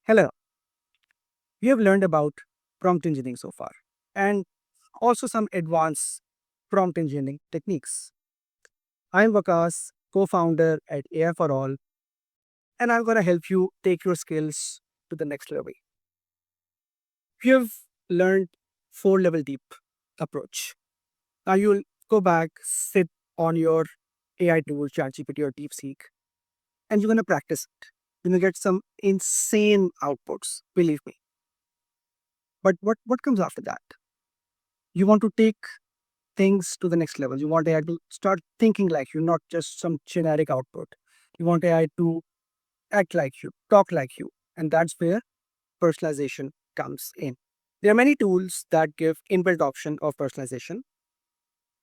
Hello, we have learned about prompt engineering so far and also some advanced prompt engineering techniques. I'm Vakas, co founder at AI for All, and I'm going to help you take your skills to the next level. We have learned four-level deep approach. Now you'll go back, sit on your AI tool, ChatGPT or DeepSeek, and you're going to practice it. You're going to get some insane outputs, believe me. But what comes after that? You want to take things to the next level. You want AI to start thinking like you, not just some generic output. You want AI to act like you, talk like you. And that's where personalization comes in. There are many tools that give inbuilt option of personalization.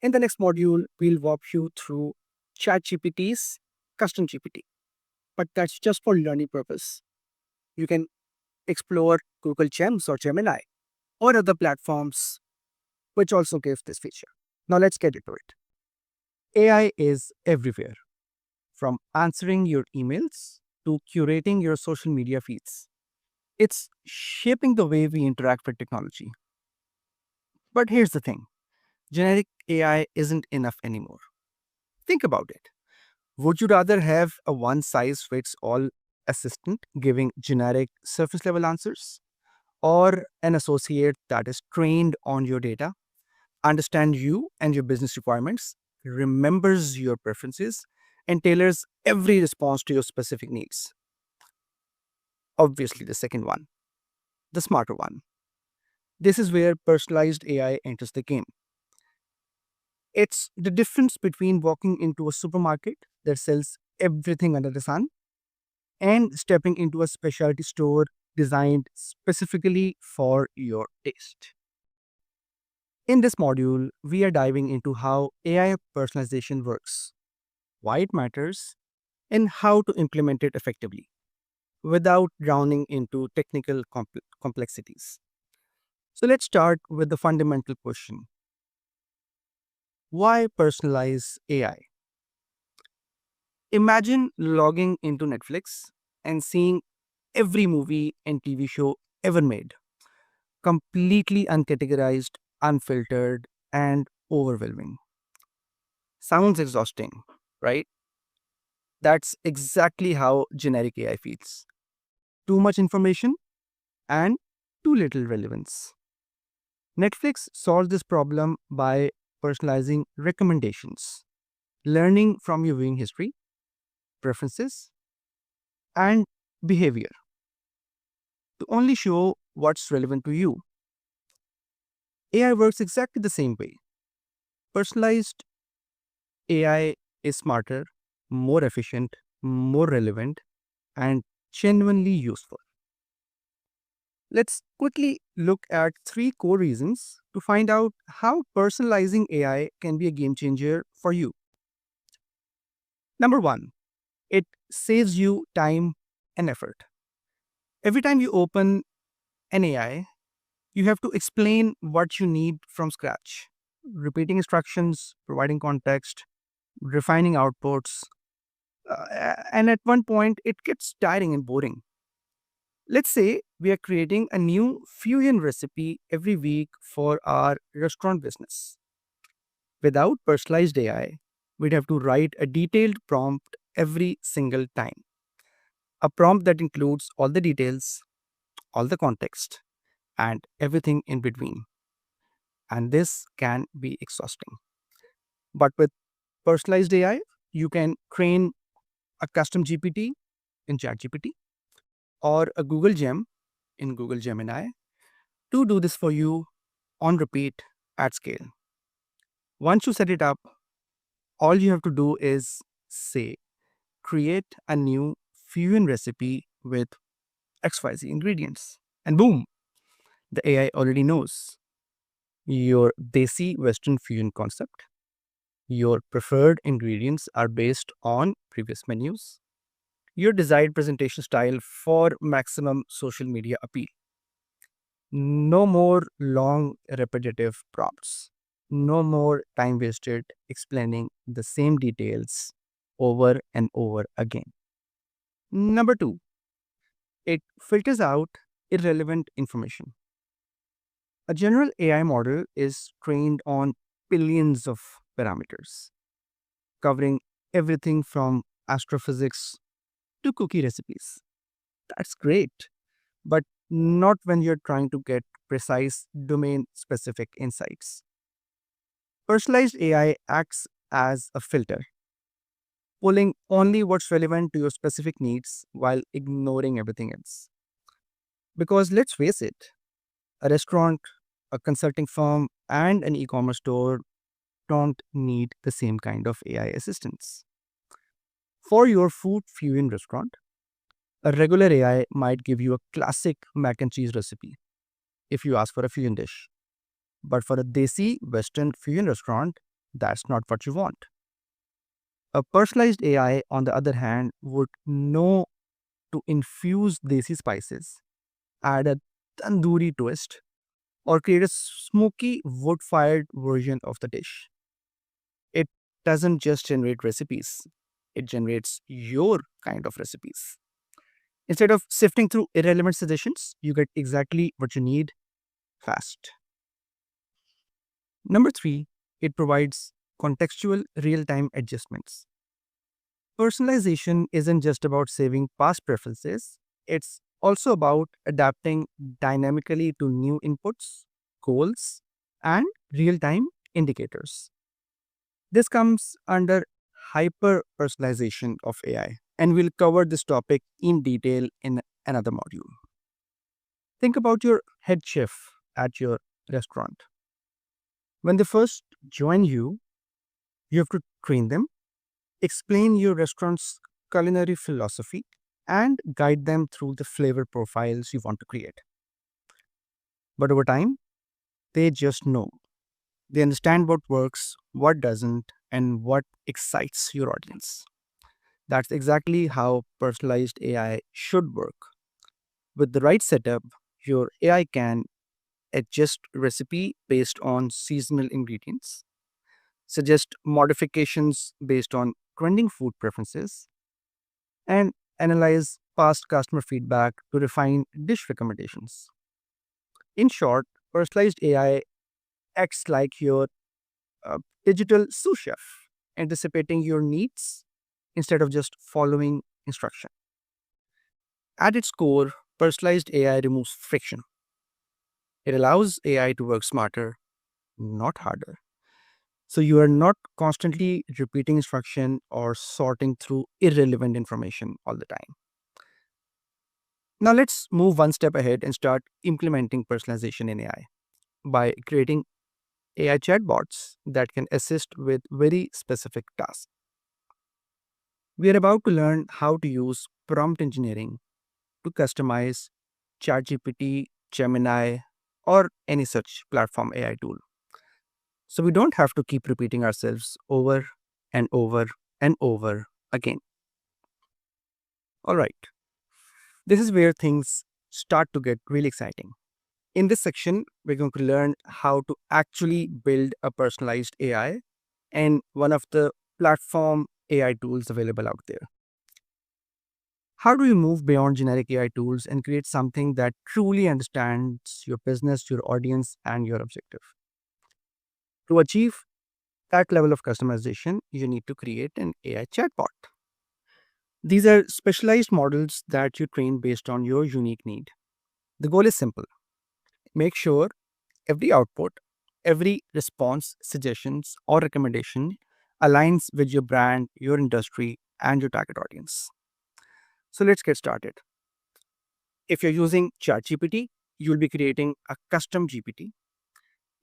In the next module, we'll walk you through ChatGPT's custom GPT, but that's just for learning purpose. You can explore Google Gems or Gemini or other platforms which also give this feature. Now let's get into it. AI is everywhere, from answering your emails to curating your social media feeds. It's shaping the way we interact with technology. But here's the thing, generic AI isn't enough anymore. Think about it. Would you rather have a one size fits all assistant giving generic surface level answers, or an associate that is trained on your data, understands you and your business requirements, remembers your preferences, and tailors every response to your specific needs? Obviously, the second one, the smarter one. This is where personalized AI enters the game. It's the difference between walking into a supermarket that sells everything under the sun and stepping into a specialty store designed specifically for your taste. In this module, we are diving into how AI personalization works, why it matters, and how to implement it effectively without drowning into technical complexities. So let's start with the fundamental question: why personalize AI? Imagine logging into Netflix and seeing every movie and TV show ever made, completely uncategorized, unfiltered, and overwhelming. Sounds exhausting, right? That's exactly how generic AI feels. Too much information and too little relevance. Netflix solves this problem by personalizing recommendations, learning from your viewing history, preferences, and behavior to only show what's relevant to you. AI works exactly the same way. Personalized AI is smarter, more efficient, more relevant, and genuinely useful. Let's quickly look at three core reasons to find out how personalizing AI can be a game changer for you. Number one, it saves you time and effort. Every time you open an AI, you have to explain what you need from scratch, repeating instructions, providing context, refining outputs, and at one point it gets tiring and boring. Let's say we are creating a new fusion recipe every week for our restaurant business. Without personalized AI, we'd have to write a detailed prompt every single time. A prompt that includes all the details, all the context, and everything in between. And this can be exhausting. But with personalized AI, you can train a custom GPT in ChatGPT or a Google Gem in Google Gemini to do this for you on repeat at scale. Once you set it up, all you have to do is say, create a new fusion recipe with XYZ ingredients. And boom, the AI already knows your desi Western fusion concept. Your preferred ingredients are based on previous menus. Your desired presentation style for maximum social media appeal. No more long, repetitive prompts. No more time wasted explaining the same details over and over again. Number two, It filters out irrelevant information. A general AI model is trained on billions of parameters, covering everything from astrophysics to cookie recipes. That's great, but not when you're trying to get precise domain specific insights. Personalized AI acts as a filter, pulling only what's relevant to your specific needs while ignoring everything else. Because let's face it, a restaurant, a consulting firm, and an e commerce store don't need the same kind of AI assistance. For your food fusion restaurant, a regular AI might give you a classic mac and cheese recipe if you ask for a fusion dish. But for a desi Western fusion restaurant, that's not what you want. A personalized AI, on the other hand, would know to infuse desi spices, add a tandoori twist, or create a smoky wood fired version of the dish. It doesn't just generate recipes, it generates your kind of recipes. Instead of sifting through irrelevant suggestions, you get exactly what you need fast. Number three, it provides contextual real time adjustments. Personalization isn't just about saving past preferences, it's also about adapting dynamically to new inputs, goals, and real time indicators. This comes under hyper personalization of AI, and we'll cover this topic in detail in another module. Think about your head chef at your restaurant. When they first join you, you have to train them, explain your restaurant's culinary philosophy, and guide them through the flavor profiles you want to create. But over time, they just know. They understand what works, what doesn't, and what excites your audience. That's exactly how personalized AI should work. With the right setup, your AI can adjust recipe based on seasonal ingredients, suggest modifications based on trending food preferences, and analyze past customer feedback to refine dish recommendations. In short, personalized AI acts like your digital sous chef, anticipating your needs instead of just following instruction. At its core, personalized AI removes friction. It allows AI to work smarter, not harder. So you are not constantly repeating instruction or sorting through irrelevant information all the time. Now let's move one step ahead and start implementing personalization in AI by creating AI chatbots that can assist with very specific tasks. We are about to learn how to use prompt engineering to customize ChatGPT, Gemini, or any such platform AI tool. So we don't have to keep repeating ourselves over and over and over again. All right, this is where things start to get really exciting. In this section, we're going to learn how to actually build a personalized AI and one of the platform AI tools available out there. How do you move beyond generic AI tools and create something that truly understands your business, your audience, and your objective? To achieve that level of customization, you need to create an AI chatbot. These are specialized models that you train based on your unique need. The goal is simple: make sure every output, every response, suggestions, or recommendation aligns with your brand, your industry, and your target audience. So let's get started. If you're using ChatGPT, you'll be creating a custom GPT.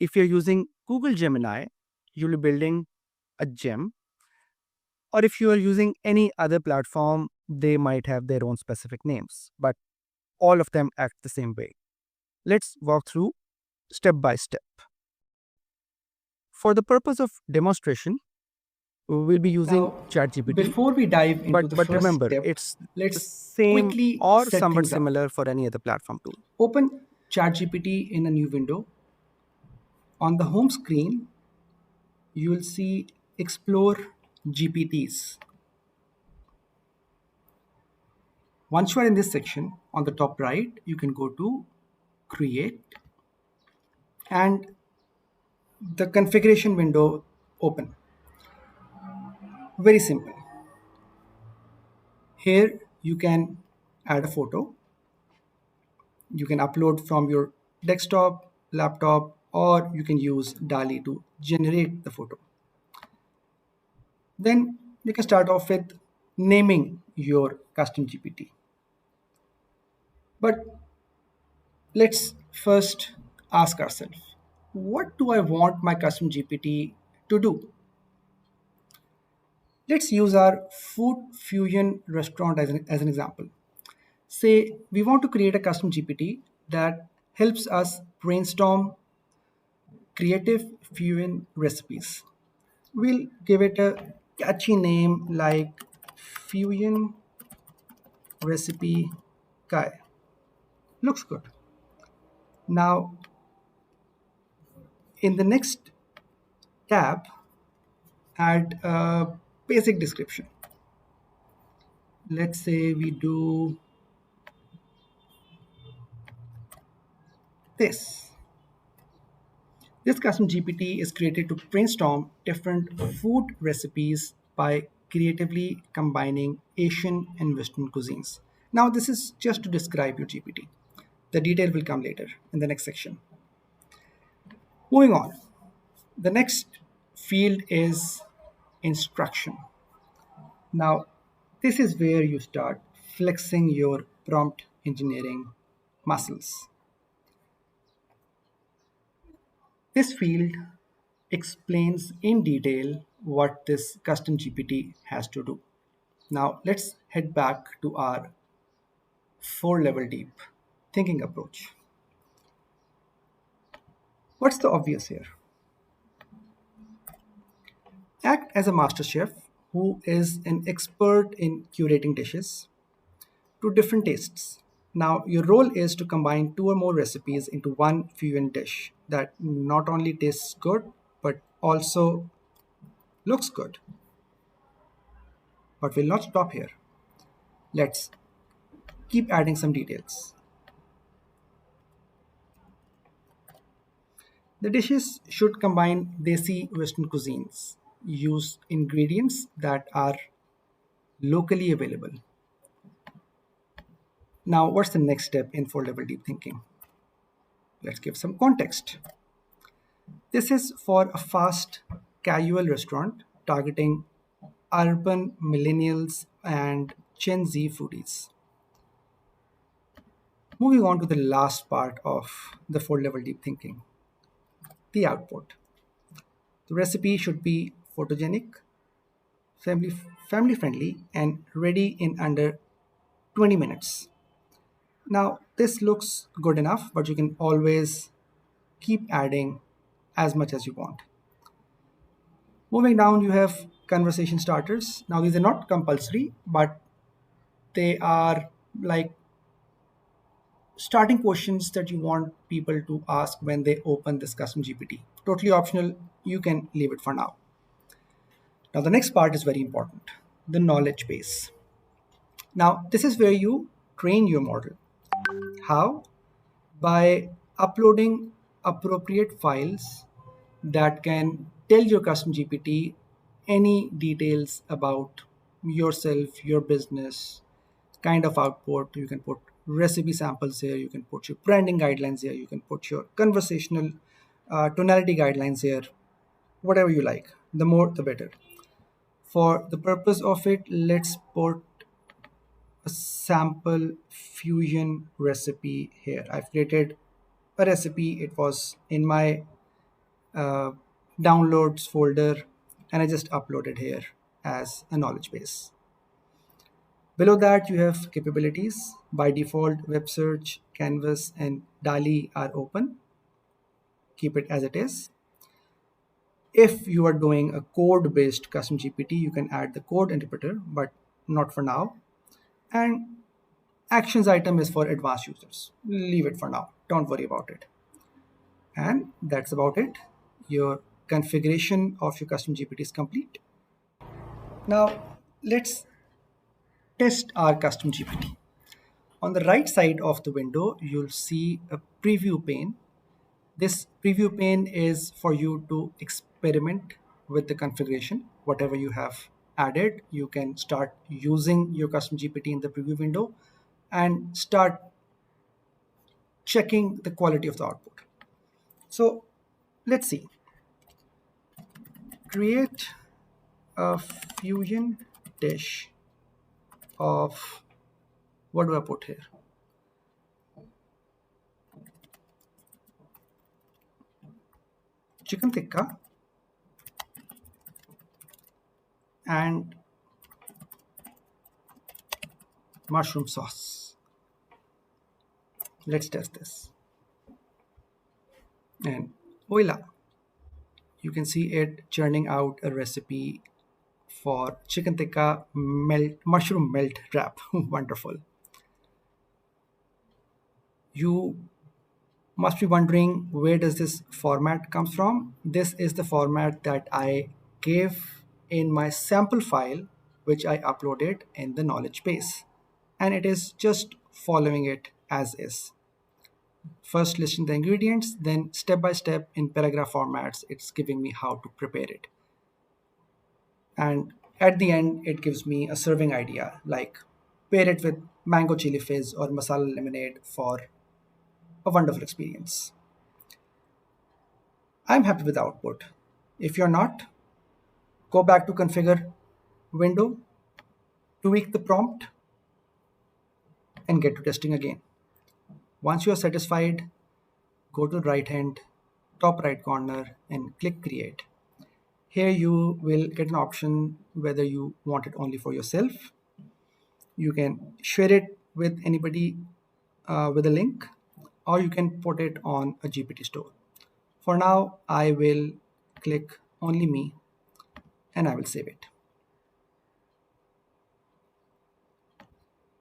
If you're using Google Gemini, you'll be building a gem. Or if you are using any other platform, they might have their own specific names, but all of them act the same way. Let's walk through step by step. For the purpose of demonstration, we'll be using Now, ChatGPT, before we dive but into the but first remember, step, it's the let's same quickly or set somewhat things up. similar for any other platform tool. Open ChatGPT in a new window. On the home screen, you will see Explore GPTs. Once you are in this section, on the top right, you can go to create and the configuration window open. Very simple. Here you can add a photo. You can upload from your desktop, laptop, or you can use DALI to generate the photo. Then you can start off with naming your custom GPT. But let's first ask ourselves, what do I want my custom GPT to do? Let's use our food fusion restaurant as an example. Say we want to create a custom GPT that helps us brainstorm creative fusion recipes. We'll give it a catchy name like fusion recipe Kai. Looks good. Now, in the next tab, add a basic description. Let's say we do this. This custom GPT is created to brainstorm different food recipes by creatively combining Asian and Western cuisines. Now, this is just to describe your GPT. The detail will come later in the next section. Moving on, the next field is instruction. Now, this is where you start flexing your prompt engineering muscles. This field explains in detail what this custom GPT has to do. Now, let's head back to our 4 level deep thinking approach. What's the obvious here? Act as a master chef who is an expert in curating dishes to different tastes. Now, your role is to combine two or more recipes into one fusion dish that not only tastes good but also looks good. But we'll not stop here. Let's keep adding some details. The dishes should combine desi Western cuisines, use ingredients that are locally available. Now, what's the next step in 4 level deep thinking? Let's give some context. This is for a fast casual restaurant targeting urban millennials and Gen Z foodies. Moving on to the last part of the 4 level deep thinking, the output. The recipe should be photogenic, family, family friendly, and ready in under 20 minutes. Now, this looks good enough, but you can always keep adding as much as you want. Moving down, you have conversation starters. Now, these are not compulsory, but they are like starting questions that you want people to ask when they open this custom GPT. Totally optional, you can leave it for now. Now, the next part is very important, the knowledge base. Now, this is where you train your model. How? By uploading appropriate files that can tell your custom GPT any details about yourself, your business, kind of output. You can put recipe samples here, you can put your branding guidelines here, you can put your conversational tonality guidelines here, whatever you like. The more, the better. For the purpose of it, let's put a sample fusion recipe here. I've created a recipe. It was in my uh, downloads folder and I just uploaded here as a knowledge base. Below that, you have capabilities. By default, web search, Canvas, and DALI are open. Keep it as it is. If you are doing a code based custom GPT, you can add the code interpreter, but not for now. And actions item is for advanced users. Leave it for now. Don't worry about it. And that's about it. Your configuration of your custom GPT is complete. Now, let's test our custom GPT. On the right side of the window, you'll see a preview pane. This preview pane is for you to experiment with the configuration. Whatever you have added, you can start using your custom GPT in the preview window and start checking the quality of the output. So let's see. Create a fusion dish of, what do I put here? Chicken tikka and mushroom sauce. Let's test this. And voila, you can see it churning out a recipe for chicken tikka mushroom melt wrap. Wonderful. You must be wondering, where does this format comes from? This is the format that I gave in my sample file, which I uploaded in the knowledge base, and it is just following it as is. First listing the ingredients, then step by step in paragraph formats, it's giving me how to prepare it. And at the end, it gives me a serving idea, like pair it with mango chili fizz or masala lemonade for a wonderful experience. I'm happy with the output. If you're not, go back to configure window, tweak the prompt, and get to testing again. Once you are satisfied, go to the right hand, top right corner, and click create. Here you will get an option whether you want it only for yourself. You can share it with anybody with a link, or you can put it on a GPT store. For now, I will click only me and I will save it.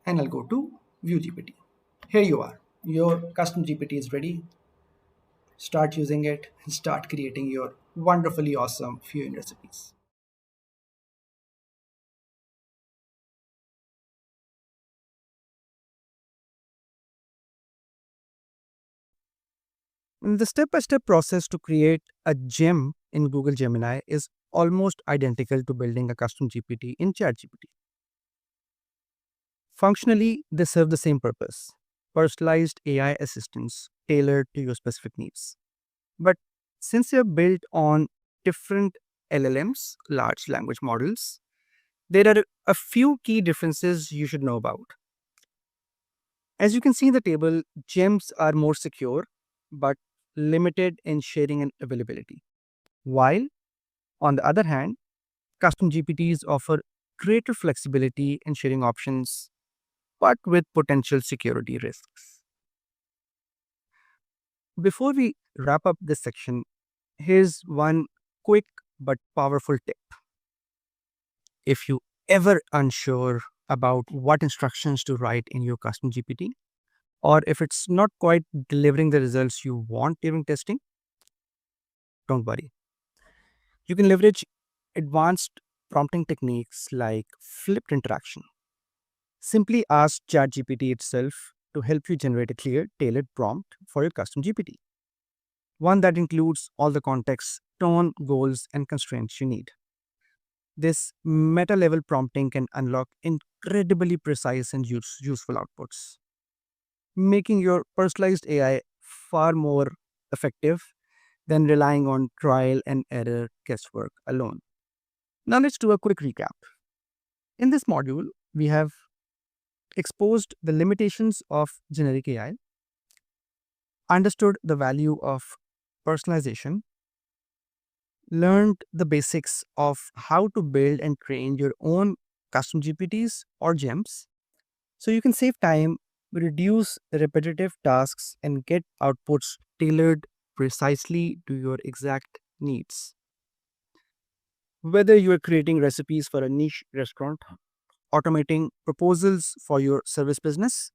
And I'll go to view GPT. Here you are. Your custom GPT is ready. Start using it and start creating your wonderfully awesome fusion recipes. The step-by-step process to create a gem in Google Gemini is almost identical to building a custom GPT in ChatGPT. Functionally, they serve the same purpose: personalized AI assistants tailored to your specific needs. But since they're built on different LLMs, large language models, there are a few key differences you should know about. As you can see in the table, gems are more secure but limited in sharing and availability. While, on the other hand, custom GPTs offer greater flexibility in sharing options but with potential security risks. Before we wrap up this section, here's one quick but powerful tip. If you ever unsure about what instructions to write in your custom GPT, or if it's not quite delivering the results you want during testing, don't worry. You can leverage advanced prompting techniques like flipped interaction. Simply ask ChatGPT itself to help you generate a clear, tailored prompt for your custom GPT, one that includes all the context, tone, goals, and constraints you need. This meta level prompting can unlock incredibly precise and useful outputs, making your personalized AI far more effective than relying on trial and error guesswork alone. Now, let's do a quick recap. In this module, we have exposed the limitations of generic AI, understood the value of personalization, learned the basics of how to build and train your own custom GPTs or GEMs so you can save time, reduce repetitive tasks, and get outputs tailored precisely to your exact needs. Whether you are creating recipes for a niche restaurant, automating proposals for your service business,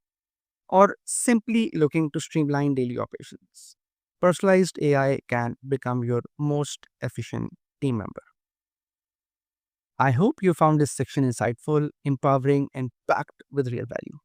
or simply looking to streamline daily operations, personalized AI can become your most efficient team member. I hope you found this section insightful, empowering, and packed with real value.